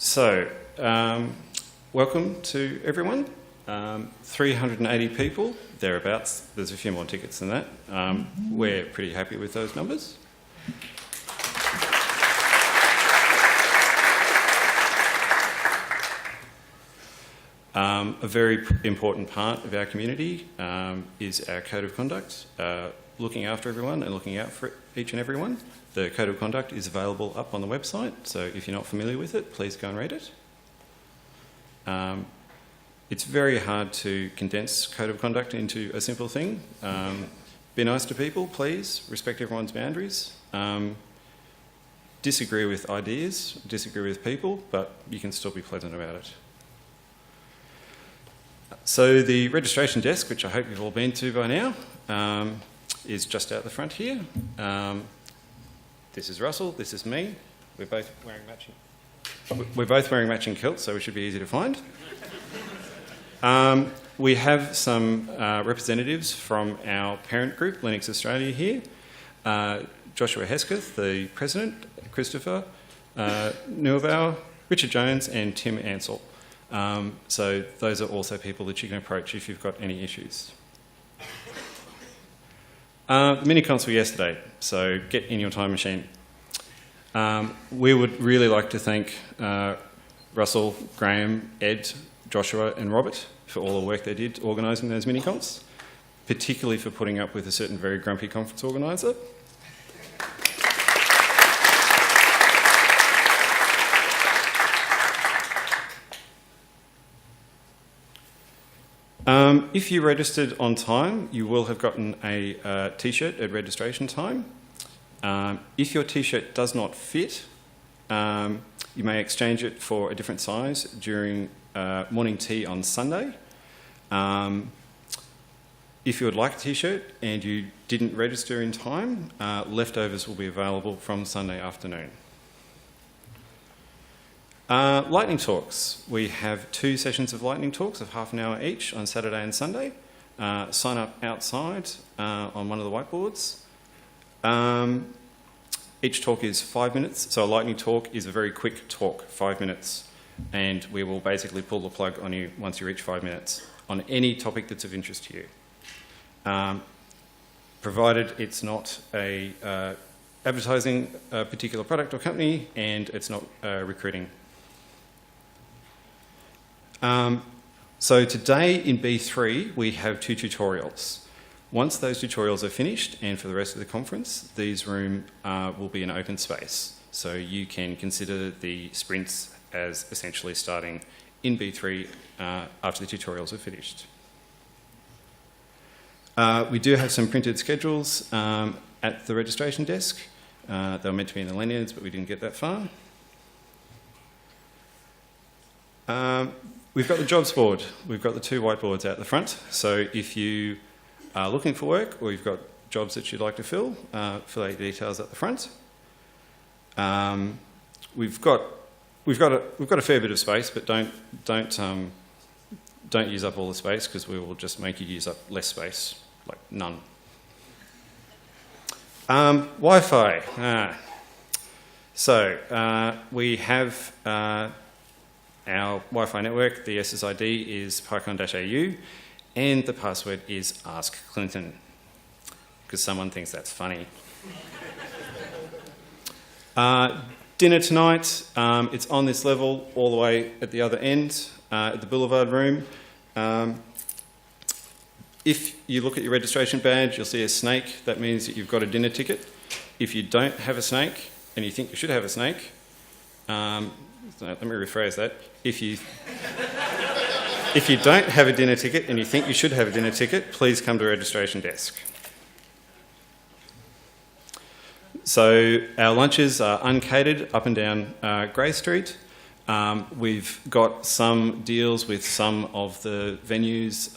So, welcome to everyone. 380 people, thereabouts. There's a few more tickets than that. We're pretty happy with those numbers. A very important part of our community is our code of conduct, looking after everyone and looking out for each and everyone. The code of conduct is available up on the website, so if you're not familiar with it, please go and read it. It's very hard to condense code of conduct into a simple thing. Be nice to people, please. Respect everyone's boundaries. Disagree with ideas, disagree with people, but you can still be pleasant about it. So the registration desk, which I hope you've all been to by now, is just out the front here. This is Russell, this is me. We're both wearing matching kilts, so we should be easy to find. We have some representatives from our parent group, Linux Australia, here. Joshua Hesketh, the president, Christopher Neubauer, Richard Jones, and Tim Ansell. So those are also people that you can approach if you've got any issues. The mini-cons were yesterday, so get in your time machine. We would really like to thank Russell, Graham, Ed, Joshua and Robert for all the work they did organising those mini-cons, particularly for putting up with a certain very grumpy conference organiser. If you registered on time, you will have gotten a t-shirt at registration time. If your t-shirt does not fit, you may exchange it for a different size during morning tea on Sunday. If you would like a t-shirt and you didn't register in time, leftovers will be available from Sunday afternoon. Lightning talks. We have 2 sessions of lightning talks of half an hour each on Saturday and Sunday. Sign up outside on one of the whiteboards. Each talk is 5 minutes, so a lightning talk is a very quick talk, 5 minutes, and we will basically pull the plug on you once you reach 5 minutes on any topic that's of interest to you. Provided it's not advertising a particular product or company and it's not recruiting. So today in B3 we have 2 tutorials. Once those tutorials are finished and for the rest of the conference, these rooms will be an open space. So you can consider the sprints as essentially starting in B3 after the tutorials are finished. We do have some printed schedules at the registration desk. They were meant to be in the lanyards, but we didn't get that far. We've got the jobs board. We've got the 2 whiteboards out the front. So if you are looking for work or you've got jobs that you'd like to fill out your details at the front. We've got a fair bit of space, but don't use up all the space because we will just make you use up less space, like none. Wi-Fi. So we have our Wi-Fi network. The SSID is pycon-au, and the password is Ask Clinton, because someone thinks that's funny. Dinner tonight, it's on this level all the way at the other end, at the Boulevard room. If you look at your registration badge, you'll see a snake. That means that you've got a dinner ticket. If you don't have a snake, and you think you should have a snake, let me rephrase that. If you don't have a dinner ticket and you think you should have a dinner ticket, please come to the registration desk. So our lunches are uncatered up and down Grey Street. We've got some deals with some of the venues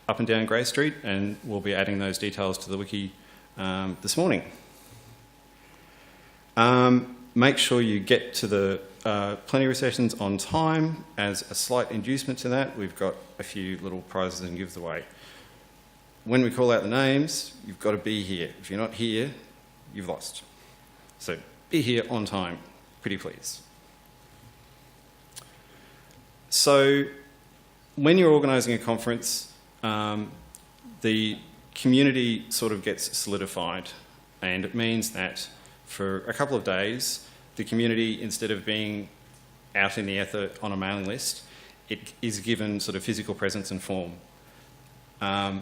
up and down Grey Street, and we'll be adding those details to the wiki this morning. Make sure you get to the plenary sessions on time. As a slight inducement to that, we've got a few little prizes and gives away. When we call out the names, you've got to be here. If you're not here, you've lost. So be here on time, pretty please. So when you're organising a conference, the community sort of gets solidified, and it means that for a couple of days, the community, instead of being out in the ether on a mailing list, it is given sort of physical presence and form. And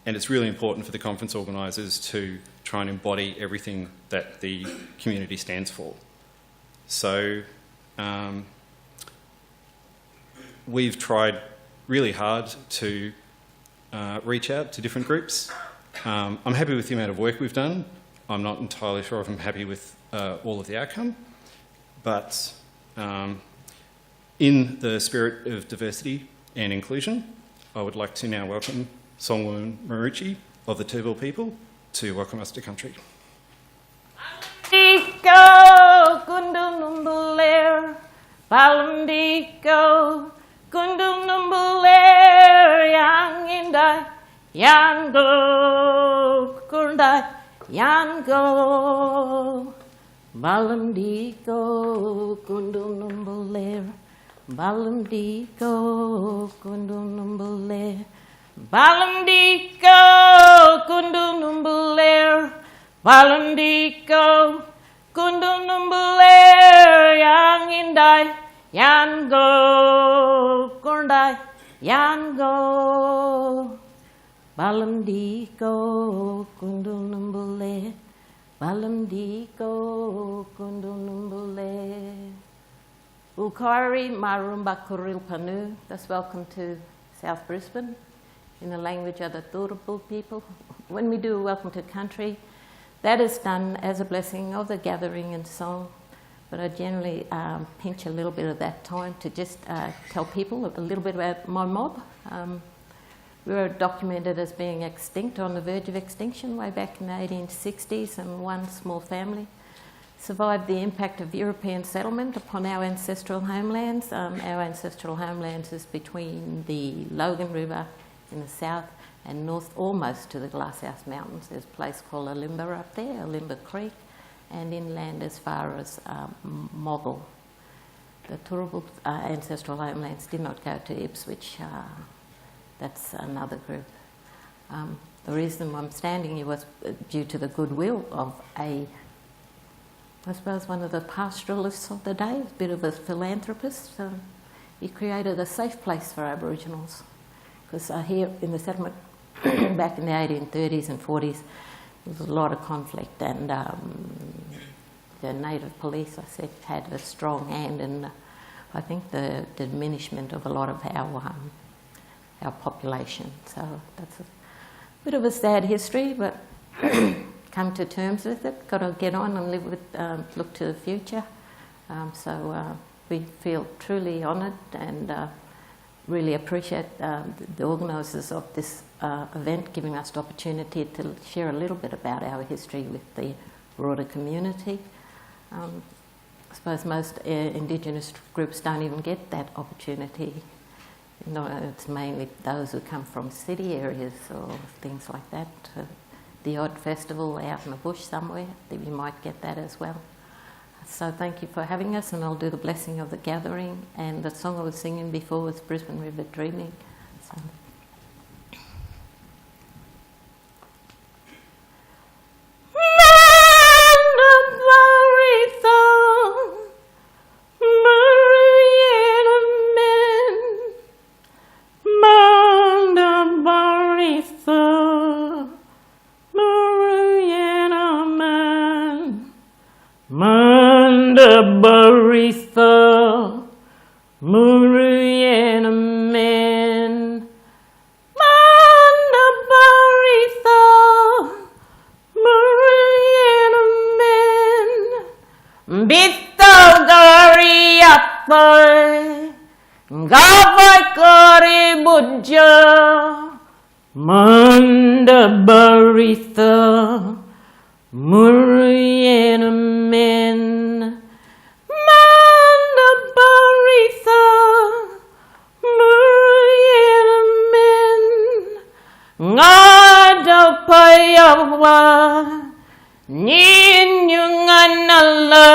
it's really important for the conference organisers to try and embody everything that the community stands for. So we've tried really hard to reach out to different groups. I'm happy with the amount of work we've done. I'm not entirely sure if I'm happy with all of the outcome, but in the spirit of diversity and inclusion, I would like to now welcome Songwon Maruchi of the Turrbal people to welcome us to country. Palumdiko, Gundunumbuler, Palumdiko, Gundunumbuler, Yang Indai, Yango, Kundai, Yango, Palumdiko, Gundunumbuler, Palumdiko, Gundunumbuler, Palumdiko, Gundunumbuler, Palumdiko, Gundunumbuler, Yang Indai, Yango, Kundai, Yango, Palumdiko, Gundunumbuler, Palumdiko, Gundunumbuler. Ukari Marumba Kuril Panu, that's welcome to South Brisbane in the language of the Turrbal people. When we do Welcome to Country, that is done as a blessing of the gathering and song, but I generally pinch a little bit of that time to just tell people a little bit about my mob. We were documented as being extinct, on the verge of extinction, way back in the 1860s, and one small family survived the impact of European settlement upon our ancestral homelands. Our ancestral homelands is between the Logan River in the south and north almost to the Glasshouse Mountains. There's a place called Alimba up there, Alimba Creek, and inland as far as Moggle. The Turrbal ancestral homelands did not go to Ipswich. That's another group. The reason I'm standing here was due to the goodwill of I suppose one of the pastoralists of the day, a bit of a philanthropist. He created a safe place for Aboriginals, because here in the settlement back in the 1830s and 40s, there was a lot of conflict, and the native police, I said, had a strong hand in, I think, the diminishment of a lot of our population. So that's a bit of a sad history, but come to terms with it. Got to get on and live with, look to the future. So we feel truly honoured and really appreciate the organisers of this event giving us the opportunity to share a little bit about our history with the broader community. I suppose most Indigenous groups don't even get that opportunity. It's mainly those who come from city areas or things like that. The odd festival out in the bush somewhere, that you might get that as well. So thank you for having us, and I'll do the blessing of the gathering. And the song I was singing before was Brisbane River Dreaming. So. Baritha, Muriana men, Manda Baritha, Muriana men, Bitha Gariapa, Gavai Kari Budja, Manda Baritha, Muriana men. Ngada payawa ninyunganala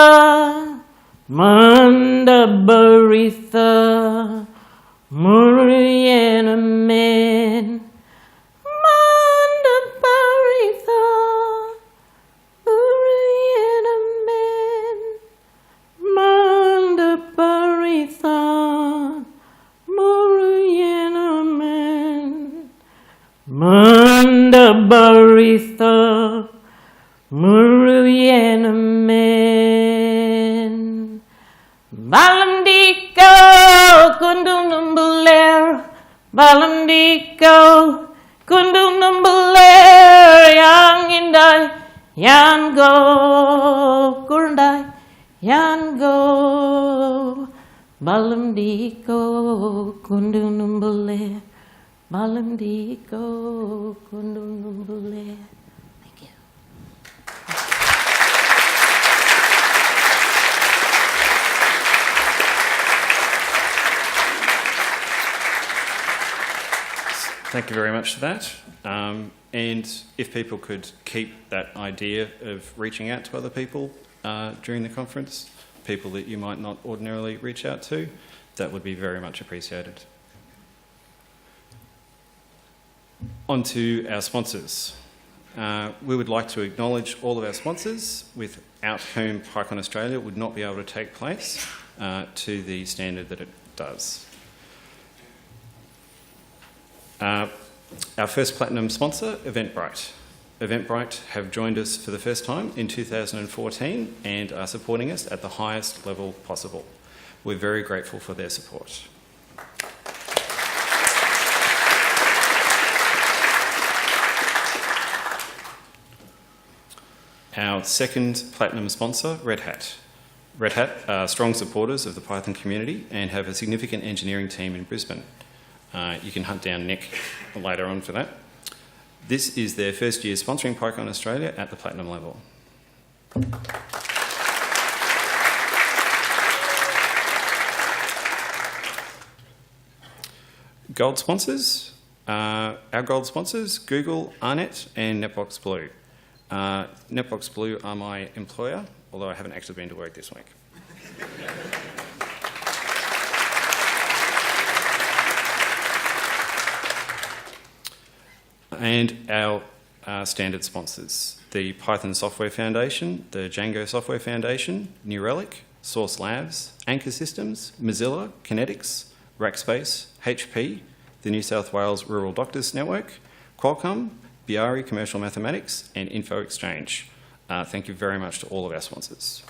manda Baritha, Murianamen, Manda Baritha, Murianamen, Manda Baritha, Murianamen, Manda Baritha, Murianamen. Balamdiko, kundunumbuler, Balamdiko, kundunumbuler, yang indai, yang go, kurundai, yang go. Balamdiko, kundunumbuler, Balamdiko, kundunumbuler. Thank you. Thank you very much for that. And if people could keep that idea of reaching out to other people during the conference, people that you might not ordinarily reach out to, that would be very much appreciated. On to our sponsors. We would like to acknowledge all of our sponsors, without whom PyCon Australia would not be able to take place to the standard that it does. Our first platinum sponsor, Eventbrite. Eventbrite have joined us for the first time in 2014 and are supporting us at the highest level possible. We're very grateful for their support. Our second platinum sponsor, Red Hat. Red Hat are strong supporters of the Python community and have a significant engineering team in Brisbane. You can hunt down Nick later on for that. This is their first year sponsoring PyCon Australia at the platinum level. Gold sponsors. Our gold sponsors, Google, Arnet and Netbox Blue. Netbox Blue are my employer, although I haven't actually been to work this week. And our standard sponsors, the Python Software Foundation, the Django Software Foundation, New Relic, Source Labs, Anchor Systems, Mozilla, Kinetics, Rackspace, HP, the New South Wales Rural Doctors Network, Qualcomm, Biari Commercial Mathematics, and Info Exchange. Thank you very much to all of our sponsors.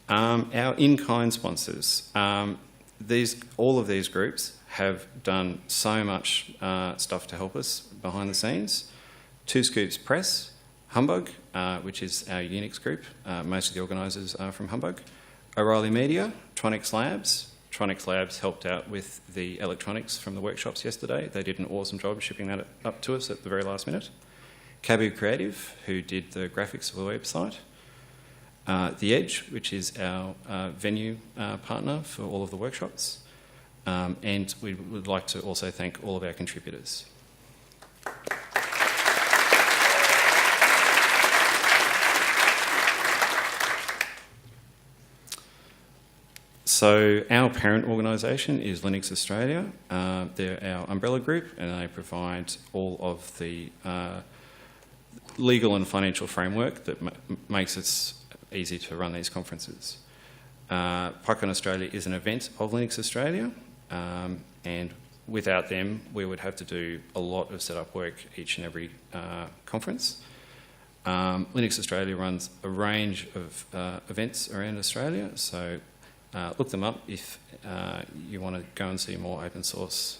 Our in-kind sponsors. All of these groups have done so much stuff to help us behind the scenes. Two Scoops Press, Humbug, which is our Unix group. Most of the organisers are from Humbug. O'Reilly Media, Tronix Labs. Tronix Labs helped out with the electronics from the workshops yesterday. They did an awesome job shipping that up to us at the very last minute. Cabu Creative, who did the graphics for the website. The Edge, which is our venue partner for all of the workshops. And we would like to also thank all of our contributors. So our parent organisation is Linux Australia. They're our umbrella group and they provide all of the legal and financial framework that makes it easy to run these conferences. PyCon Australia is an event of Linux Australia, and without them we would have to do a lot of setup work each and every conference. Linux Australia runs a range of events around Australia, so look them up if you want to go and see more open source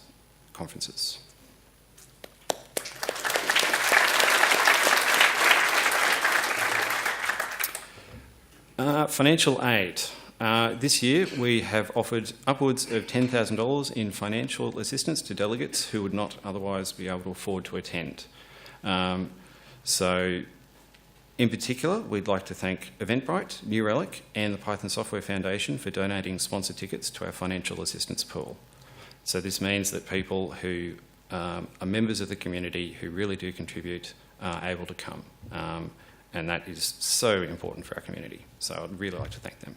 conferences. Financial aid. This year we have offered upwards of $10,000 in financial assistance to delegates who would not otherwise be able to afford to attend. So in particular, we'd like to thank Eventbrite, New Relic and the Python Software Foundation for donating sponsor tickets to our financial assistance pool. So this means that people who are members of the community who really do contribute able to come. And that is so important for our community. So I'd really like to thank them.